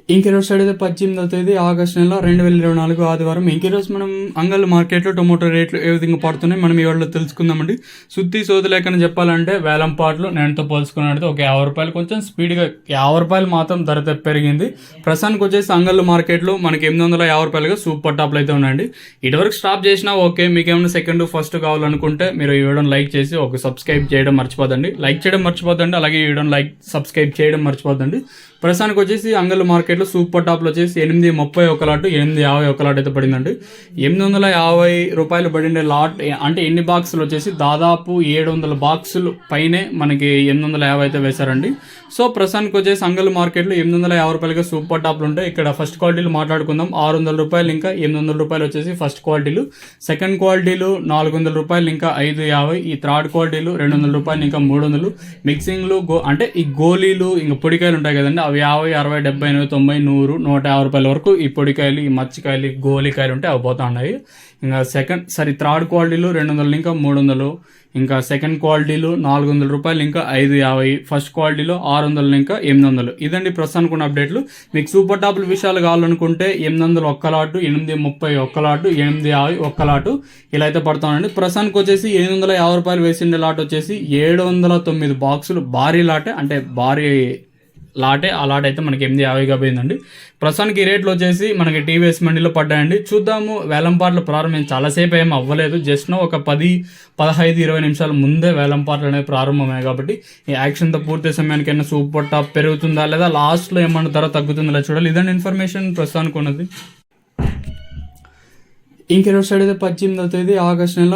ఇంకెరోజు side అయితే 18వ తేదీ August నెల 2024 ఆదివారం. ఇంకెరోజు మనం అంగళ్ళు మార్కెట్లో టొమాటో రేట్లు ఏ విధంగా పడుతున్నాయి మనం ఈ వాళ్ళు తెలుసుకుందామండి. శుద్ధి సోది లేకని చెప్పాలంటే వేలం పాటలు నేనుతో పోల్చుకున్నట్టు ఒక 50 రూపాయలు కొంచెం స్పీడ్గా 50 రూపాయలు మాత్రం ధర పెరిగింది. ప్రస్తుతానికి వచ్చేసి అంగళ్ళు మార్కెట్లో మనకి 850 రూపాయలుగా సూపర్ టాప్లు అయితే ఉన్నాయండి. ఇటువరకు స్టాప్ చేసినా ఓకే, మీకు ఏమైనా సెకండ్ ఫస్ట్ కావాలనుకుంటే మీరు ఈ వీడియోని లైక్ చేసి ఒక సబ్స్క్రైబ్ చేయడం మర్చిపోదండి. అలాగే ఈ వీడియోని సబ్స్క్రైబ్ చేయడం మర్చిపోదండి. ప్రస్తుతానికి వచ్చేసి అంగళ్ళు మార్కెట్లో సూపర్ టాప్లో వచ్చేసి 831 లాట్ 851 లాట్ అయితే పడిందండి. 850 రూపాయలు పడిండే లాట్ అంటే ఎన్ని బాక్సులు వచ్చేసి దాదాపు 700 బాక్సులు పైనే మనకి 850 అయితే వేశారండి. సో ప్రస్తుతానికి వచ్చేసి అంగళ్ళు మార్కెట్లో 850 రూపాయలుగా సూపర్ టాప్లు ఉంటాయి. ఇక్కడ ఫస్ట్ క్వాలిటీలు మాట్లాడుకుందాం. 600 రూపాయలు ఇంకా 800 రూపాయలు వచ్చేసి ఫస్ట్ క్వాలిటీలు, సెకండ్ క్వాలిటీలు 400 రూపాయలు ఇంకా 550, ఈ థర్డ్ క్వాలిటీలు 200 రూపాయలు ఇంకా 300, మిక్సింగ్లు అంటే ఈ గోళీలు ఇంకా పొడికాయలు ఉంటాయి కదండి, అవి 50, 60, 70, 80, 90, 100, 150 రూపాయల వరకు ఈ పొడికాయలు, ఈ మచ్చికాయలు, ఈ గోలికాయలు ఉంటాయి, అవి పోతా ఉన్నాయి. ఇంకా థర్డ్ క్వాలిటీలు 200 ఇంకా 300, ఇంకా సెకండ్ క్వాలిటీలు 400 రూపాయలు ఇంకా 550, ఫస్ట్ క్వాలిటీలో 600 ఇంకా 800. ఇదండి ప్రస్తుతానికి ఉన్న అప్డేట్లు. మీకు సూపర్ టాప్ల విషయాలు కావాలనుకుంటే 800 ఒక్క లాటు, 830 ఒక్క లాటు, 850 ఒక్క లాటు ఇలా అయితే పడతానండి. ప్రస్తుతానికి వచ్చేసి 850 రూపాయలు వేసిండే లాట్ వచ్చేసి 709 బాక్సులు భారీ లాటే, అంటే భారీ లాటే. ఆ లాట్ అయితే మనకి 850గా పోయిందండి. ప్రస్తుతానికి ఈ రేట్లు వచ్చేసి మనకి టీవీఎస్ మండీలో పడ్డాయండి. చూద్దాము. వేలంపాట్లు ప్రారంభం చాలాసేపు ఏం అవ్వలేదు, జస్ట్ ఒక 10, 15, 20 నిమిషాల ముందే వేలంపాట్లు అనేవి ప్రారంభమయ్యాయి. కాబట్టి ఈ యాక్షన్తో పూర్తి సమయానికైనా సూపర్ టాప్ పెరుగుతుందా లేదా లాస్ట్లో ఏమన్నా ధర తగ్గుతుందా చూడాలి. ఇదండి ఇన్ఫర్మేషన్ ప్రస్తుతానికి ఉన్నది. ఇంకెరోజు సైడ్ అయితే 18వ తేదీ ఆగస్టు నెల